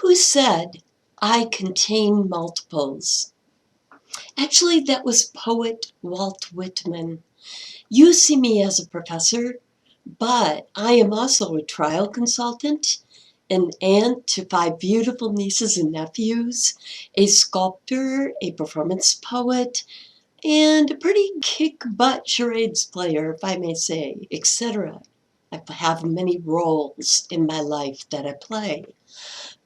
Who said, "I contain multiples"? Actually, that was poet Walt Whitman. You see me as a professor, but I am also a trial consultant, an aunt to 5 beautiful nieces and nephews, a sculptor, a performance poet, and a pretty kick-butt charades player, if I may say, etc. I have many roles in my life that I play.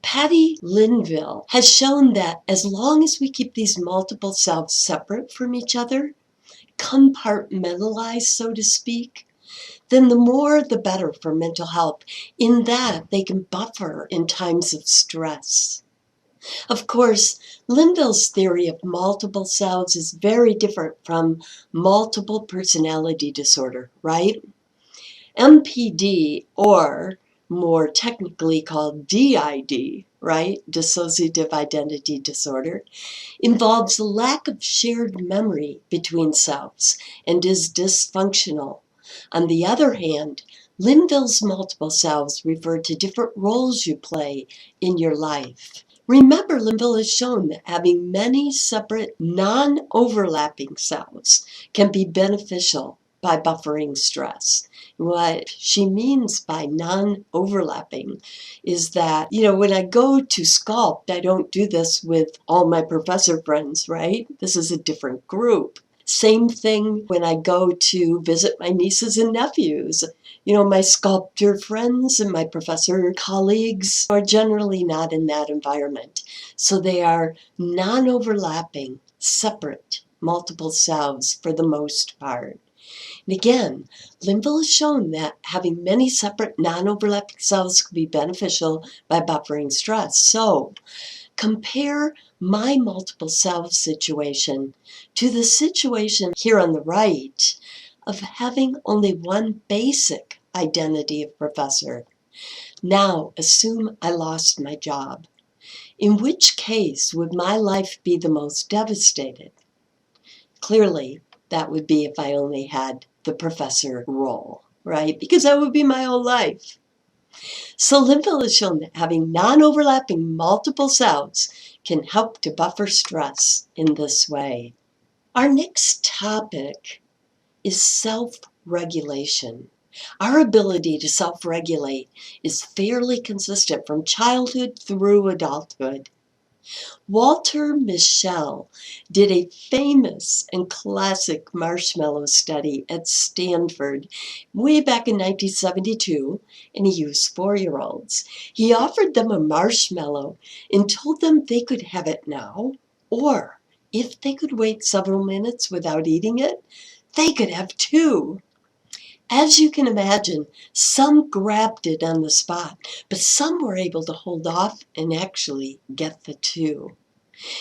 Patty Linville has shown that as long as we keep these multiple selves separate from each other, compartmentalized, so to speak, then the more the better for mental health, in that they can buffer in times of stress. Of course, Linville's theory of multiple selves is very different from multiple personality disorder, right? MPD, or more technically called DID, right? Dissociative identity disorder, involves a lack of shared memory between selves and is dysfunctional. On the other hand, Linville's multiple selves refer to different roles you play in your life. Remember, Linville has shown that having many separate, non-overlapping selves can be beneficial by buffering stress. What she means by non-overlapping is that, when I go to sculpt, I don't do this with all my professor friends, right? This is a different group. Same thing when I go to visit my nieces and nephews. My sculptor friends and my professor colleagues are generally not in that environment. So they are non-overlapping, separate, multiple selves for the most part. And again, Linville has shown that having many separate non-overlapping selves can be beneficial by buffering stress. So compare my multiple self situation to the situation here on the right of having only one basic identity of professor. Now assume I lost my job. In which case would my life be the most devastated? Clearly, that would be if I only had the professor role, right? Because that would be my whole life. So Linville has shown that having non-overlapping multiple selves can help to buffer stress in this way. Our next topic is self-regulation. Our ability to self-regulate is fairly consistent from childhood through adulthood. Walter Mischel did a famous and classic marshmallow study at Stanford way back in 1972, and he used 4-year-olds. He offered them a marshmallow and told them they could have it now, or if they could wait several minutes without eating it, they could have 2. As you can imagine, some grabbed it on the spot, but some were able to hold off and actually get the 2.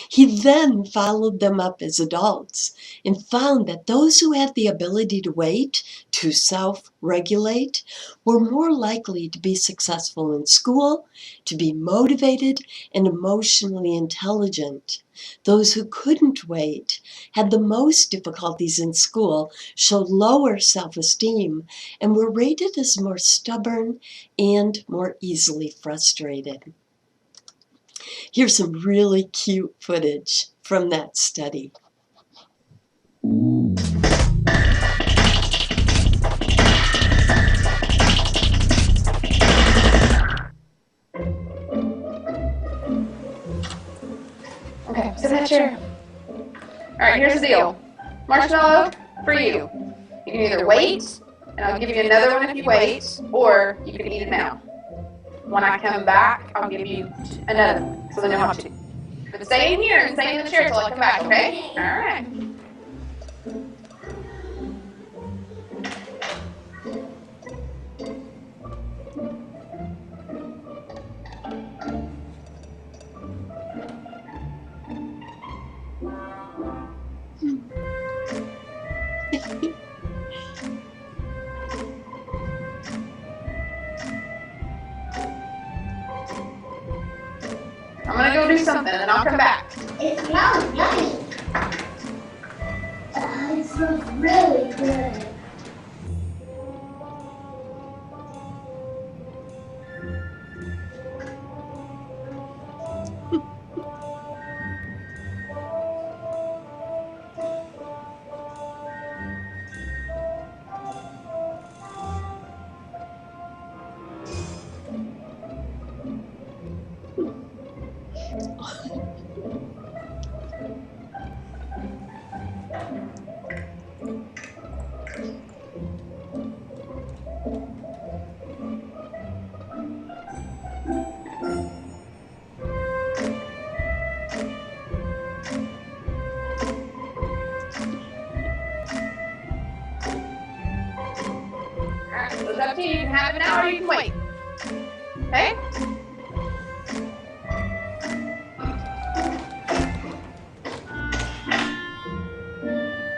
He then followed them up as adults and found that those who had the ability to wait, to self-regulate, were more likely to be successful in school, to be motivated and emotionally intelligent. Those who couldn't wait, had the most difficulties in school, showed lower self-esteem, and were rated as more stubborn and more easily frustrated. Here's some really cute footage from that study. Okay, sit in that chair. Alright, here's the deal. Marshmallow, for you. You can either wait, and I'll give you another one if you wait, or you can eat it now. When I come back, I'll give you another one, so then you'll have 2. But stay in here and stay in the chair till I come back, okay? Alright. I'm gonna go do something and I'll come back. It smells yummy. It smells really good. have it now or you can wait. Okay?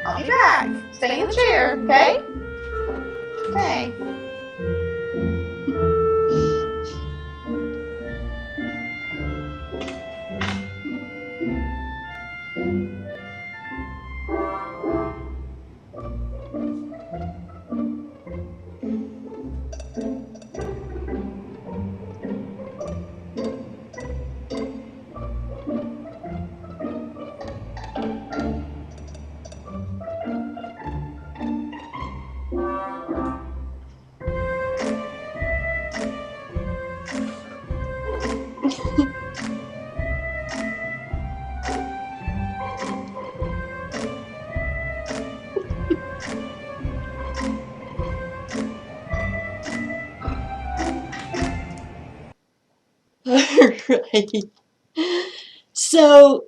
I'll be back. Stay in the chair, okay? Okay. Right. So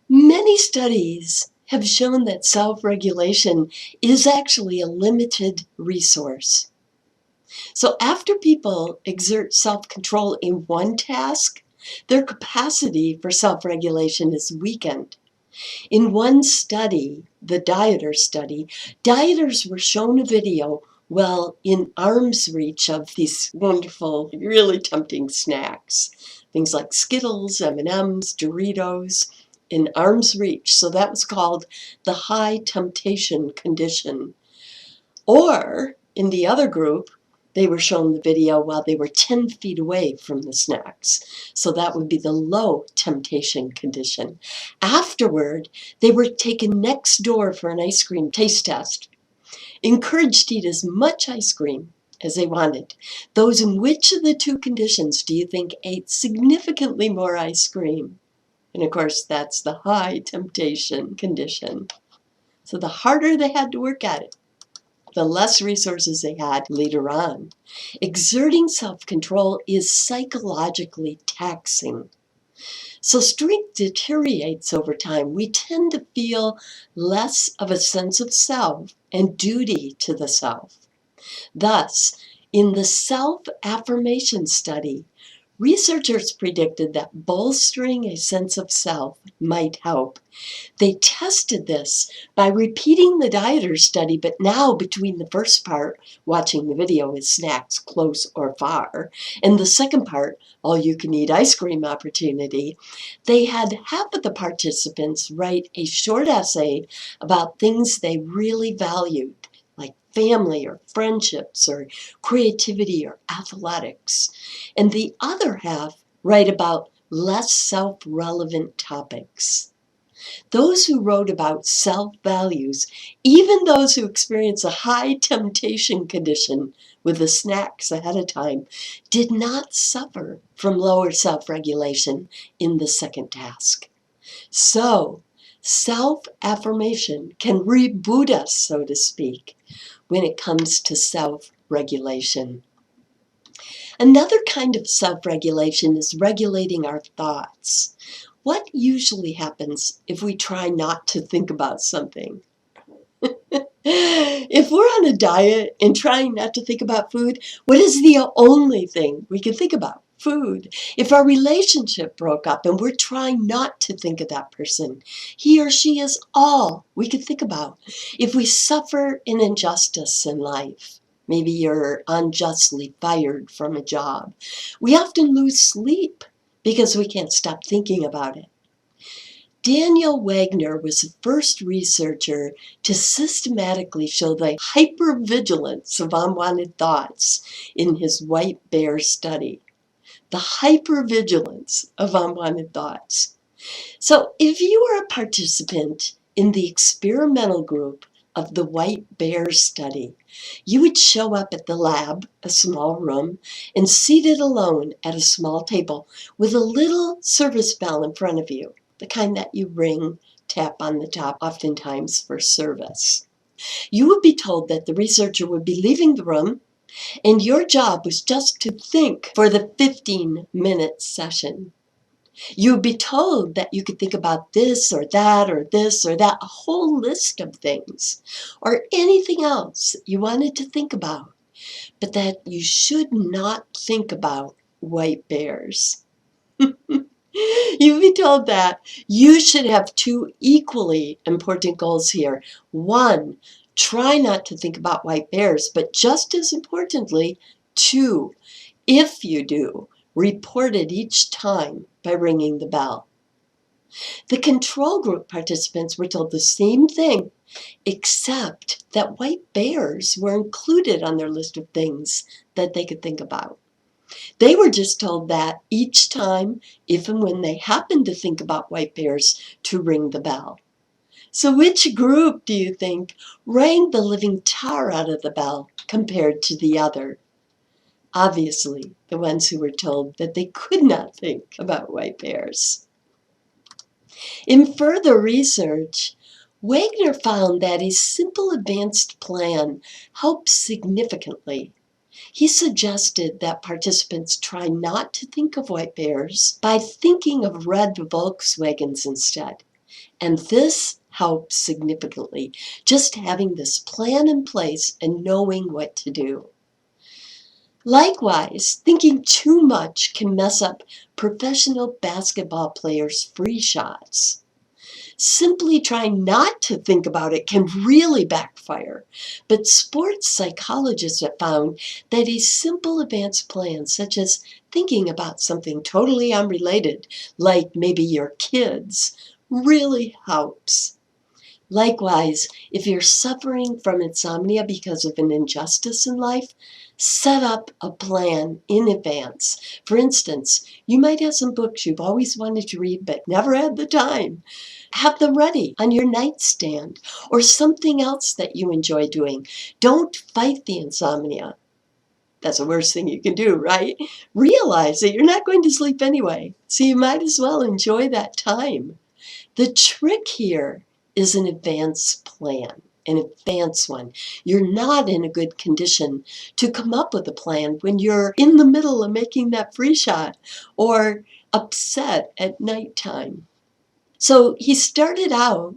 many studies have shown that self-regulation is actually a limited resource. So after people exert self-control in one task, their capacity for self-regulation is weakened. In one study, the dieter study, dieters were shown a video well in arm's reach of these wonderful, really tempting snacks. Things like Skittles, M&Ms, Doritos, in arm's reach. So that was called the high temptation condition. Or in the other group, they were shown the video while they were 10 feet away from the snacks. So that would be the low temptation condition. Afterward, they were taken next door for an ice cream taste test. Encouraged to eat as much ice cream as they wanted. Those in which of the two conditions do you think ate significantly more ice cream? And of course, that's the high temptation condition. So the harder they had to work at it, the less resources they had later on. Exerting self-control is psychologically taxing. So strength deteriorates over time. We tend to feel less of a sense of self and duty to the self. Thus, in the self-affirmation study, researchers predicted that bolstering a sense of self might help. They tested this by repeating the dieter study, but now between the first part, watching the video with snacks close or far, and the second part, all-you-can-eat ice cream opportunity, they had half of the participants write a short essay about things they really valued, like family or friendships or creativity or athletics. And the other half write about less self-relevant topics. Those who wrote about self-values, even those who experience a high temptation condition with the snacks ahead of time, did not suffer from lower self-regulation in the second task. So, self-affirmation can reboot us, so to speak, when it comes to self-regulation. Another kind of self-regulation is regulating our thoughts. What usually happens if we try not to think about something? If we're on a diet and trying not to think about food, what is the only thing we can think about? Food. If our relationship broke up and we're trying not to think of that person, he or she is all we can think about. If we suffer an injustice in life, maybe you're unjustly fired from a job, we often lose sleep because we can't stop thinking about it. Daniel Wagner was the first researcher to systematically show the hypervigilance of unwanted thoughts in his white bear study. The hypervigilance of unwanted thoughts. So if you were a participant in the experimental group of the white bear study, you would show up at the lab, a small room, and seated alone at a small table with a little service bell in front of you, the kind that you ring, tap on the top, oftentimes for service. You would be told that the researcher would be leaving the room, and your job was just to think for the 15-minute session. You would be told that you could think about this or that or this or that, a whole list of things, or anything else you wanted to think about. but that you should not think about white bears. You've been told that you should have two equally important goals here. One, try not to think about white bears, but just as importantly, two, if you do, report it each time by ringing the bell. The control group participants were told the same thing, except that white bears were included on their list of things that they could think about. They were just told that each time, if and when they happened to think about white bears, to ring the bell. So which group do you think rang the living tar out of the bell compared to the other? Obviously, the ones who were told that they could not think about white bears. In further research, Wagner found that a simple advanced plan helps significantly. He suggested that participants try not to think of white bears by thinking of red Volkswagens instead. And this helps significantly, just having this plan in place and knowing what to do. Likewise, thinking too much can mess up professional basketball players' free shots. Simply trying not to think about it can really backfire. But sports psychologists have found that a simple advanced plan, such as thinking about something totally unrelated, like maybe your kids, really helps. Likewise, if you're suffering from insomnia because of an injustice in life, set up a plan in advance. For instance, you might have some books you've always wanted to read but never had the time. Have them ready on your nightstand or something else that you enjoy doing. Don't fight the insomnia. That's the worst thing you can do, right? Realize that you're not going to sleep anyway, so you might as well enjoy that time. The trick here is an advanced plan, an advanced one. You're not in a good condition to come up with a plan when you're in the middle of making that free shot or upset at nighttime. So he started out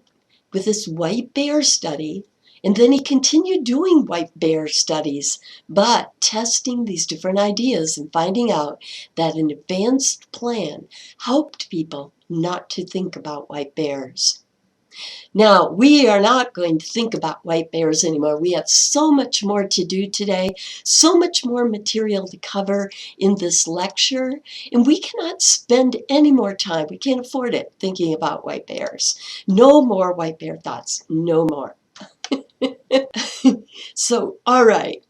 with this white bear study, and then he continued doing white bear studies, but testing these different ideas and finding out that an advanced plan helped people not to think about white bears. Now, we are not going to think about white bears anymore. We have so much more to do today, so much more material to cover in this lecture, and we cannot spend any more time, we can't afford it, thinking about white bears. No more white bear thoughts, no more. So, all right.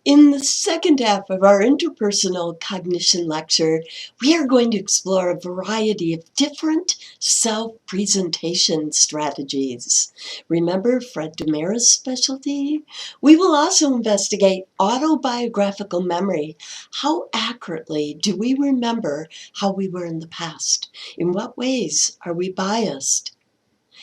In the second half of our interpersonal cognition lecture, we are going to explore a variety of different self-presentation strategies. Remember Fred DeMera's specialty? We will also investigate autobiographical memory. How accurately do we remember how we were in the past? In what ways are we biased?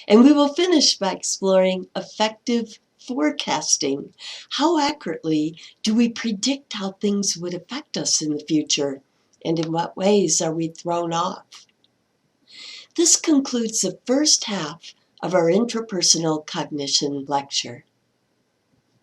And we will finish by exploring effective forecasting. How accurately do we predict how things would affect us in the future? And in what ways are we thrown off? This concludes the first half of our interpersonal cognition lecture.